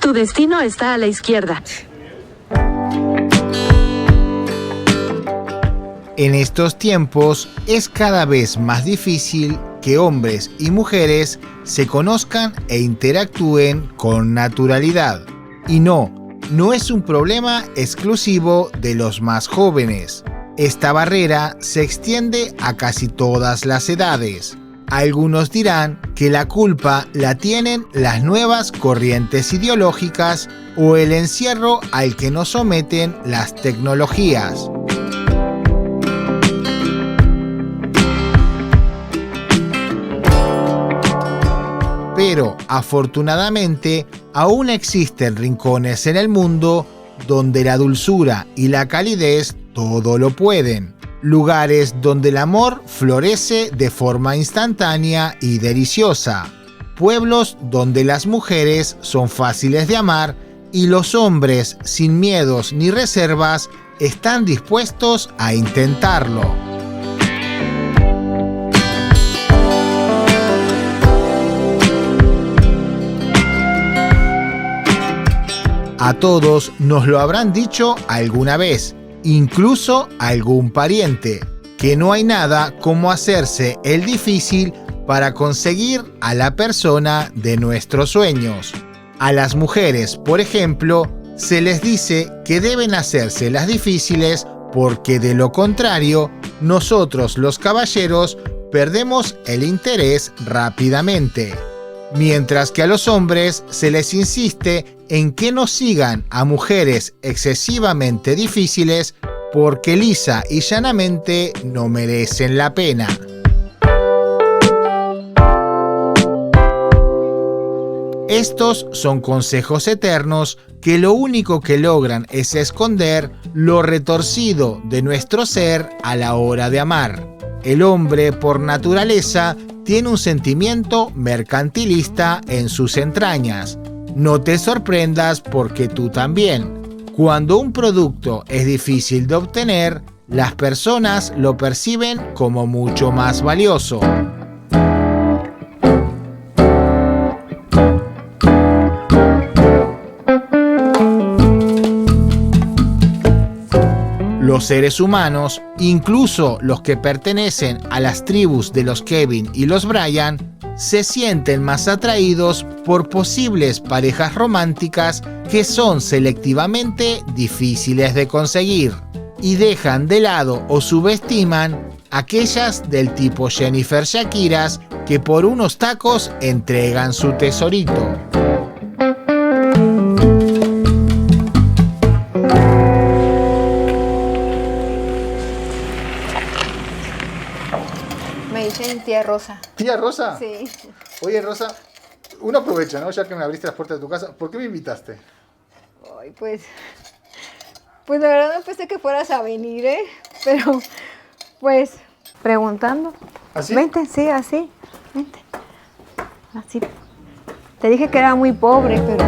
Tu destino está a la izquierda. En estos tiempos es cada vez más difícil que hombres y mujeres se conozcan e interactúen con naturalidad. Y no es un problema exclusivo de los más jóvenes. Esta barrera se extiende a casi todas las edades. Algunos dirán que la culpa la tienen las nuevas corrientes ideológicas o el encierro al que nos someten las tecnologías. Pero, afortunadamente, aún existen rincones en el mundo donde la dulzura y la calidez todo lo pueden. Lugares donde el amor florece de forma instantánea y deliciosa. Pueblos donde las mujeres son fáciles de amar y los hombres, sin miedos ni reservas, están dispuestos a intentarlo. A todos nos lo habrán dicho alguna vez, incluso algún pariente, que no hay nada como hacerse el difícil para conseguir a la persona de nuestros sueños. A las mujeres, por ejemplo, se les dice que deben hacerse las difíciles porque de lo contrario, nosotros los caballeros perdemos el interés rápidamente. Mientras que a los hombres se les insiste en que no sigan a mujeres excesivamente difíciles porque lisa y llanamente no merecen la pena. Estos son consejos eternos que lo único que logran es esconder lo retorcido de nuestro ser a la hora de amar. El hombre, por naturaleza, tiene un sentimiento mercantilista en sus entrañas. No te sorprendas porque tú también. Cuando un producto es difícil de obtener, las personas lo perciben como mucho más valioso. Los seres humanos, incluso los que pertenecen a las tribus de los Kevin y los Brian, se sienten más atraídos por posibles parejas románticas que son selectivamente difíciles de conseguir y dejan de lado o subestiman aquellas del tipo Jennifer Shakiras que por unos tacos entregan su tesorito. Me dicen tía Rosa. ¿Tía Rosa? Sí. Oye, Rosa, uno aprovecha, ¿no? Ya que me abriste las puertas de tu casa, ¿por qué me invitaste? Ay, pues la verdad no pensé que fueras a venir, ¿eh? Pero, pues, preguntando. ¿Así? Vente, sí, así. Vente. Así. Te dije que era muy pobre, pero...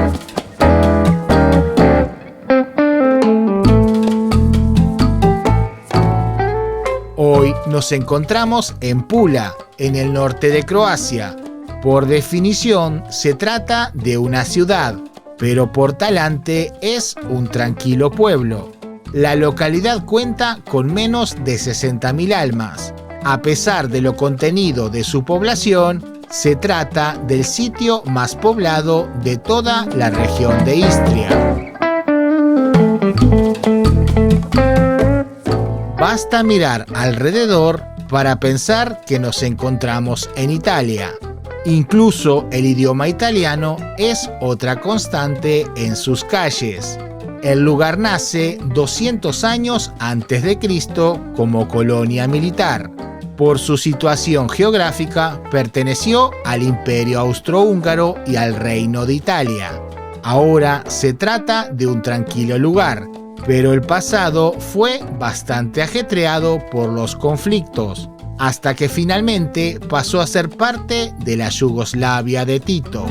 Hoy nos encontramos en Pula, en el norte de Croacia. Por definición, se trata de una ciudad, pero por talante es un tranquilo pueblo. La localidad cuenta con menos de 60.000 almas. A pesar de lo contenido de su población, se trata del sitio más poblado de toda la región de Istria. Basta mirar alrededor para pensar que nos encontramos en Italia. Incluso el idioma italiano es otra constante en sus calles. El lugar nace 200 años antes de Cristo como colonia militar. Por su situación geográfica, perteneció al Imperio Austrohúngaro y al Reino de Italia. Ahora se trata de un tranquilo lugar, pero el pasado fue bastante ajetreado por los conflictos, hasta que finalmente pasó a ser parte de la Yugoslavia de Tito.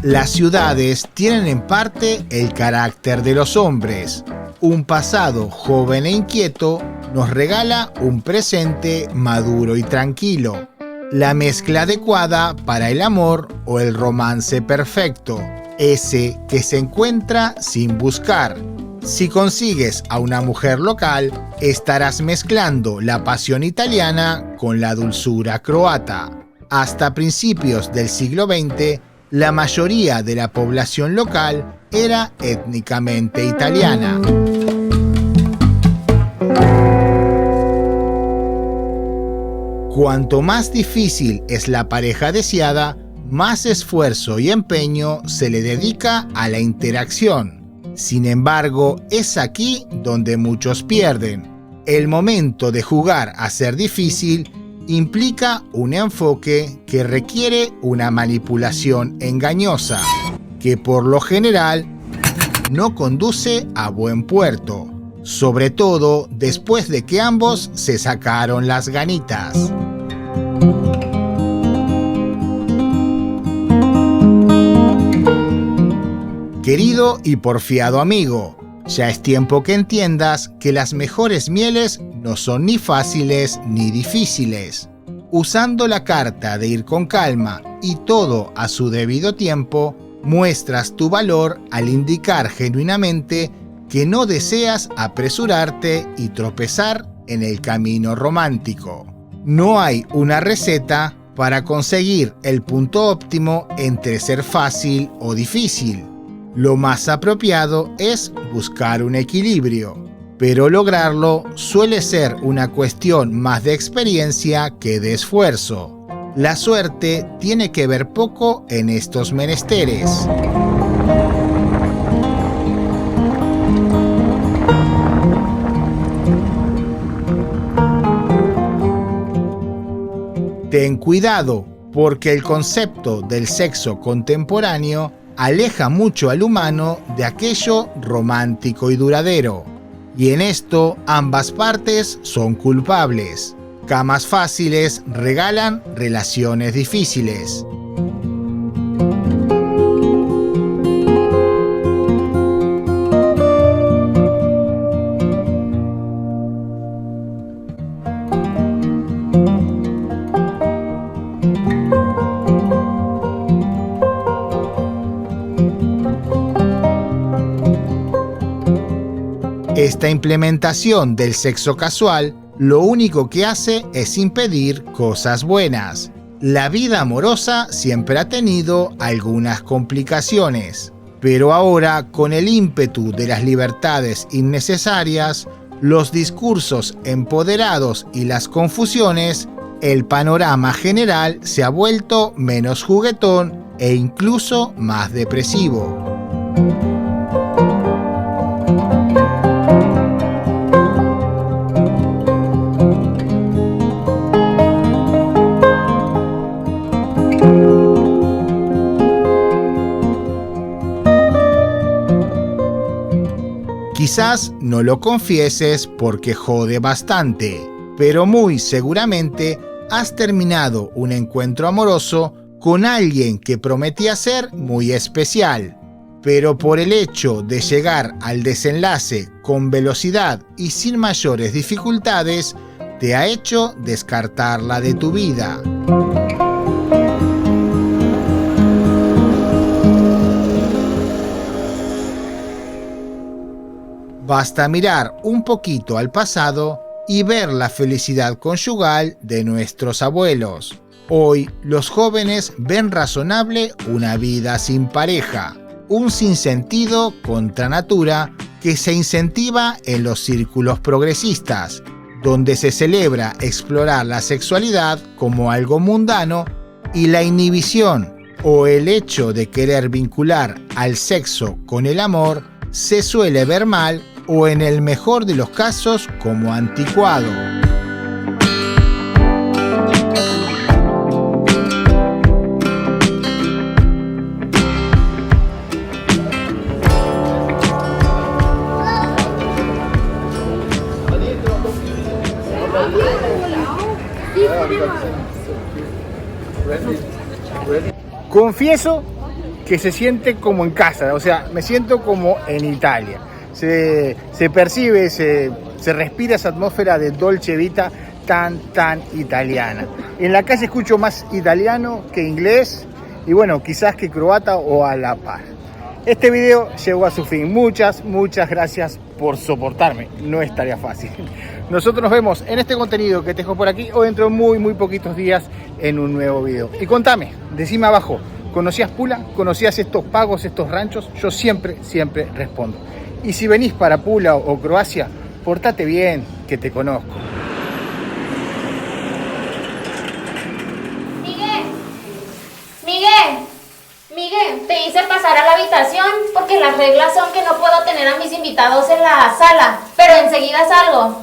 Las ciudades tienen en parte el carácter de los hombres, un pasado joven e inquieto nos regala un presente maduro y tranquilo, la mezcla adecuada para el amor o el romance perfecto, ese que se encuentra sin buscar. Si consigues a una mujer local, estarás mezclando la pasión italiana con la dulzura croata. Hasta principios del siglo XX, la mayoría de la población local era étnicamente italiana. Cuanto más difícil es la pareja deseada, más esfuerzo y empeño se le dedica a la interacción. Sin embargo, es aquí donde muchos pierden. El momento de jugar a ser difícil implica un enfoque que requiere una manipulación engañosa, que por lo general no conduce a buen puerto, sobre todo después de que ambos se sacaron las ganitas. Querido y porfiado amigo, ya es tiempo que entiendas que las mejores mieles no son ni fáciles ni difíciles. Usando la carta de ir con calma y todo a su debido tiempo, muestras tu valor al indicar genuinamente que no deseas apresurarte y tropezar en el camino romántico. No hay una receta para conseguir el punto óptimo entre ser fácil o difícil. Lo más apropiado es buscar un equilibrio, pero lograrlo suele ser una cuestión más de experiencia que de esfuerzo. La suerte tiene que ver poco en estos menesteres. Ten cuidado, porque el concepto del sexo contemporáneo aleja mucho al humano de aquello romántico y duradero. Y en esto ambas partes son culpables. Camas fáciles regalan relaciones difíciles. Esta implementación del sexo casual lo único que hace es impedir cosas buenas. La vida amorosa siempre ha tenido algunas complicaciones, pero ahora, con el ímpetu de las libertades innecesarias, los discursos empoderados y las confusiones, el panorama general se ha vuelto menos juguetón e incluso más depresivo. Quizás no lo confieses porque jode bastante, pero muy seguramente has terminado un encuentro amoroso con alguien que prometía ser muy especial, pero por el hecho de llegar al desenlace con velocidad y sin mayores dificultades, te ha hecho descartarla de tu vida. Basta mirar un poquito al pasado y ver la felicidad conyugal de nuestros abuelos. Hoy los jóvenes ven razonable una vida sin pareja, un sinsentido contra natura que se incentiva en los círculos progresistas, donde se celebra explorar la sexualidad como algo mundano y la inhibición o el hecho de querer vincular al sexo con el amor se suele ver mal o en el mejor de los casos como anticuado. Confieso que se siente como en casa, o sea, me siento como en Italia. Se percibe, se Se respira esa atmósfera de Dolce Vita tan italiana. En la calle escucho más italiano que inglés y bueno, quizás que croata o a la par. Este video llegó a su fin. Muchas gracias por soportarme. No es tarea fácil. Nosotros nos vemos en este contenido que te dejo por aquí o dentro de muy poquitos días en un nuevo video. Y contame, decime abajo, ¿conocías Pula? ¿Conocías estos pagos, estos ranchos? Yo siempre respondo. Y si venís para Pula o Croacia, portate bien, que te conozco. Miguel, te hice pasar a la habitación porque las reglas son que no puedo tener a mis invitados en la sala, pero enseguida salgo.